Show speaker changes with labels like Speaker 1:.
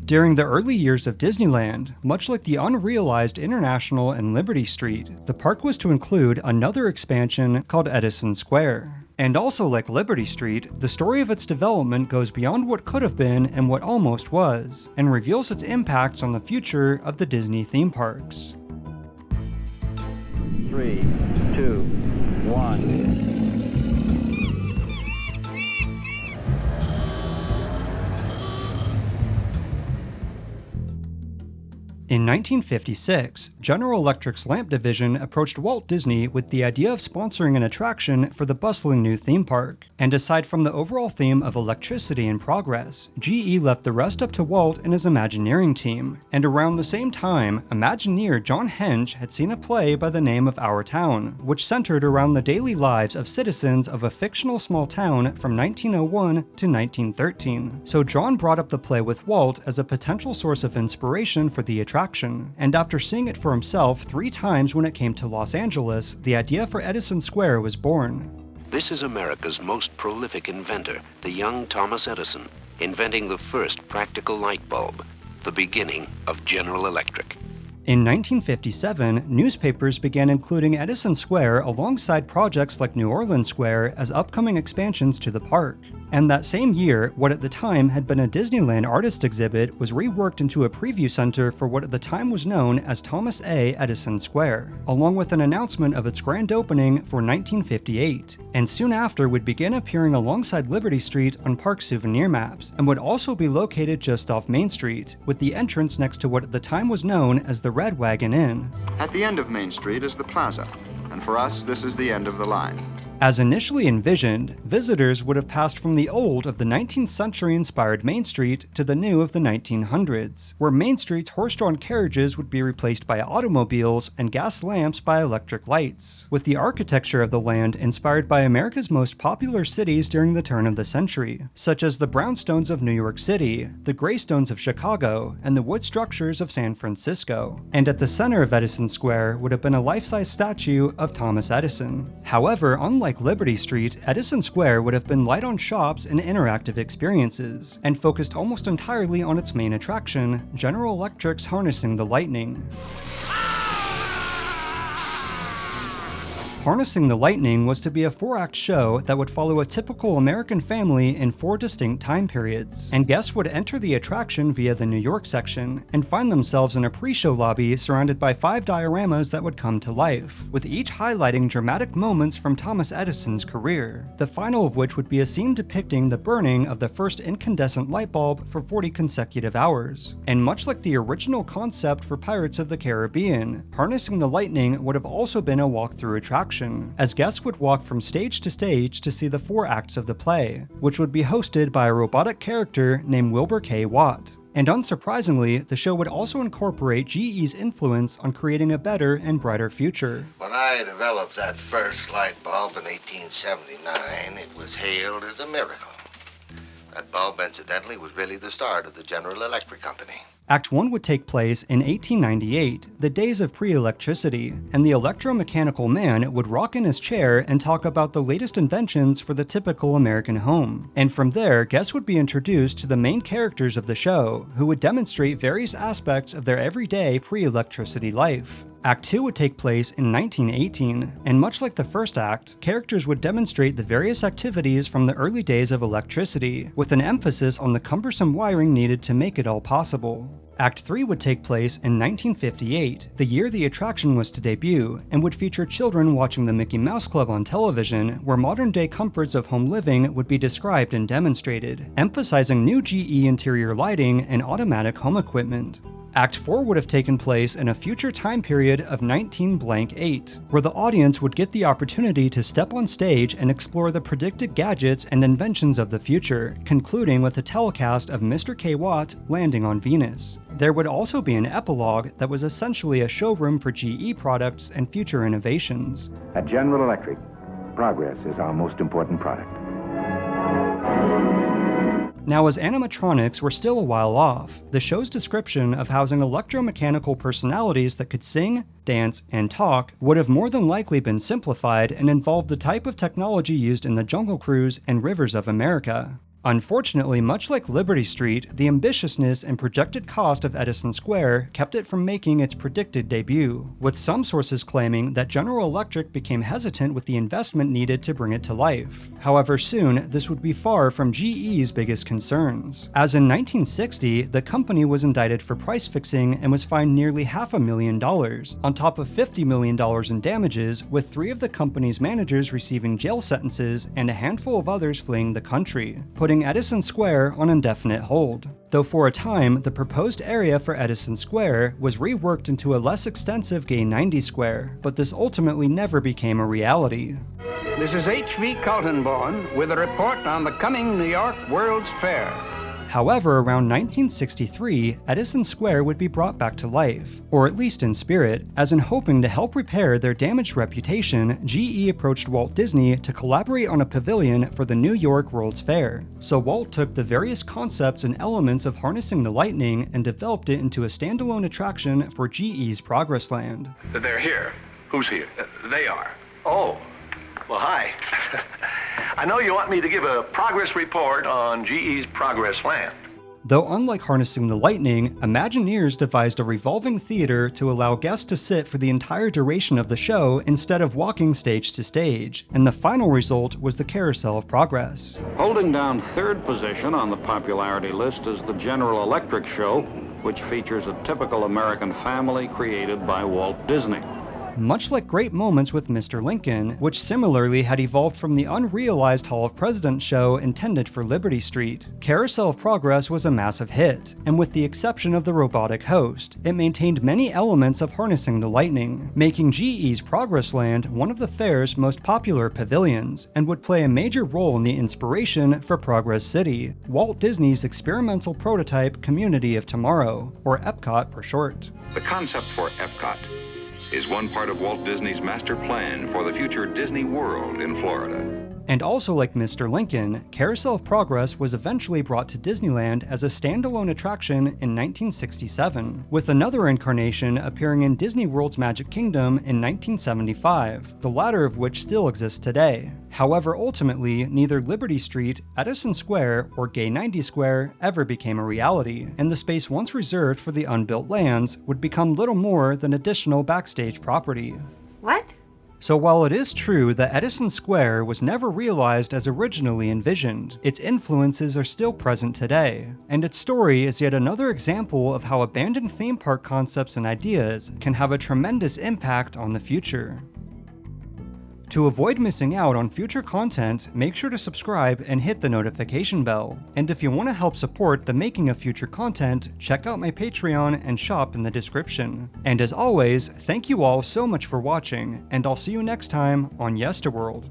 Speaker 1: During the early years of Disneyland, much like the unrealized International and Liberty Street, the park was to include another expansion called Edison Square. And also like Liberty Street, the story of its development goes beyond what could have been and what almost was, and reveals its impacts on the future of the Disney theme parks.
Speaker 2: 3, 2, 1.
Speaker 1: In 1956, General Electric's lamp division approached Walt Disney with the idea of sponsoring an attraction for the bustling new theme park. And aside from the overall theme of electricity and progress, GE left the rest up to Walt and his Imagineering team. And around the same time, Imagineer John Hench had seen a play by the name of Our Town, which centered around the daily lives of citizens of a fictional small town from 1901 to 1913. So John brought up the play with Walt as a potential source of inspiration for the attraction. And after seeing it for himself 3 times when it came to Los Angeles, the idea for Edison Square was born.
Speaker 3: This is America's most prolific inventor, the young Thomas Edison, inventing the first practical light bulb, the beginning of General Electric.
Speaker 1: In 1957, newspapers began including Edison Square alongside projects like New Orleans Square as upcoming expansions to the park. And that same year, what at the time had been a Disneyland artist exhibit was reworked into a preview center for what at the time was known as Thomas A. Edison Square, along with an announcement of its grand opening for 1958, and soon after would begin appearing alongside Liberty Street on park souvenir maps, and would also be located just off Main Street, with the entrance next to what at the time was known as the Red Wagon Inn.
Speaker 4: At the end of Main Street is the plaza, and for us this is the end of the line.
Speaker 1: As initially envisioned, visitors would have passed from the old of the 19th century inspired Main Street to the new of the 1900s, where Main Street's horse-drawn carriages would be replaced by automobiles and gas lamps by electric lights, with the architecture of the land inspired by America's most popular cities during the turn of the century, such as the brownstones of New York City, the graystones of Chicago, and the wood structures of San Francisco. And at the center of Edison Square would have been a life-size statue of Thomas Edison. However, unlike Liberty Street, Edison Square would have been light on shops and interactive experiences, and focused almost entirely on its main attraction, General Electric's Harnessing the Lightning. Harnessing the Lightning was to be a 4-act show that would follow a typical American family in 4 distinct time periods, and guests would enter the attraction via the New York section, and find themselves in a pre-show lobby surrounded by 5 dioramas that would come to life, with each highlighting dramatic moments from Thomas Edison's career, the final of which would be a scene depicting the burning of the first incandescent light bulb for 40 consecutive hours. And much like the original concept for Pirates of the Caribbean, Harnessing the Lightning would have also been a walk-through attraction, as guests would walk from stage to stage to see the 4 acts of the play, which would be hosted by a robotic character named Wilbur K. Watt. And unsurprisingly, the show would also incorporate GE's influence on creating a better and brighter future.
Speaker 5: When I developed that first light bulb in 1879, it was hailed as a miracle. That bulb, incidentally, was really the start of the General Electric Company.
Speaker 1: Act 1 would take place in 1898, the days of pre-electricity, and the electromechanical man would rock in his chair and talk about the latest inventions for the typical American home. And from there, guests would be introduced to the main characters of the show, who would demonstrate various aspects of their everyday pre-electricity life. Act 2 would take place in 1918, and much like the first act, characters would demonstrate the various activities from the early days of electricity, with an emphasis on the cumbersome wiring needed to make it all possible. Act 3 would take place in 1958, the year the attraction was to debut, and would feature children watching the Mickey Mouse Club on television, where modern-day comforts of home living would be described and demonstrated, emphasizing new GE interior lighting and automatic home equipment. Act 4 would have taken place in a future time period of 19-8, where the audience would get the opportunity to step on stage and explore the predicted gadgets and inventions of the future, concluding with a telecast of Mr. K. Watt landing on Venus. There would also be an epilogue that was essentially a showroom for GE products and future innovations.
Speaker 6: At General Electric, progress is our most important product.
Speaker 1: Now, as animatronics were still a while off, the show's description of housing electromechanical personalities that could sing, dance, and talk would have more than likely been simplified and involved the type of technology used in the Jungle Cruise and Rivers of America. Unfortunately, much like Liberty Street, the ambitiousness and projected cost of Edison Square kept it from making its predicted debut, with some sources claiming that General Electric became hesitant with the investment needed to bring it to life. However, soon, this would be far from GE's biggest concerns, as in 1960, the company was indicted for price fixing and was fined nearly $500,000, on top of $50 million in damages, with 3 of the company's managers receiving jail sentences and a handful of others fleeing the country, putting Edison Square on indefinite hold. Though for a time, the proposed area for Edison Square was reworked into a less extensive Gay 90 Square, but this ultimately never became a reality.
Speaker 7: This is H.V. Kaltenborn with a report on the coming New York World's Fair.
Speaker 1: However, around 1963, Edison Square would be brought back to life, or at least in spirit, as in hoping to help repair their damaged reputation, GE approached Walt Disney to collaborate on a pavilion for the New York World's Fair. So Walt took the various concepts and elements of harnessing the lightning and developed it into a standalone attraction for GE's Progress Land.
Speaker 8: They're here. Who's here? They are. Oh, well, hi. I know you want me to give a progress report on GE's Progress Land.
Speaker 1: Though unlike harnessing the lightning, Imagineers devised a revolving theater to allow guests to sit for the entire duration of the show instead of walking stage to stage, and the final result was the Carousel of Progress.
Speaker 9: Holding down 3rd position on the popularity list is the General Electric show, which features a typical American family created by Walt Disney.
Speaker 1: Much like Great Moments with Mr. Lincoln, which similarly had evolved from the unrealized Hall of Presidents show intended for Liberty Street, Carousel of Progress was a massive hit, and with the exception of the robotic host, it maintained many elements of harnessing the lightning, making GE's Progress Land one of the fair's most popular pavilions, and would play a major role in the inspiration for Progress City, Walt Disney's experimental prototype Community of Tomorrow, or Epcot for short.
Speaker 10: The concept for Epcot is one part of Walt Disney's master plan for the future Disney World in Florida.
Speaker 1: And also like Mr. Lincoln, Carousel of Progress was eventually brought to Disneyland as a standalone attraction in 1967, with another incarnation appearing in Disney World's Magic Kingdom in 1975, the latter of which still exists today. However, ultimately, neither Liberty Street, Edison Square, or Gay 90 Square ever became a reality, and the space once reserved for the unbuilt lands would become little more than additional backstage property.
Speaker 11: What?
Speaker 1: So while it is true that Edison Square was never realized as originally envisioned, its influences are still present today, and its story is yet another example of how abandoned theme park concepts and ideas can have a tremendous impact on the future. To avoid missing out on future content, make sure to subscribe and hit the notification bell. And if you want to help support the making of future content, check out my Patreon and shop in the description. And as always, thank you all so much for watching, and I'll see you next time on Yesterworld.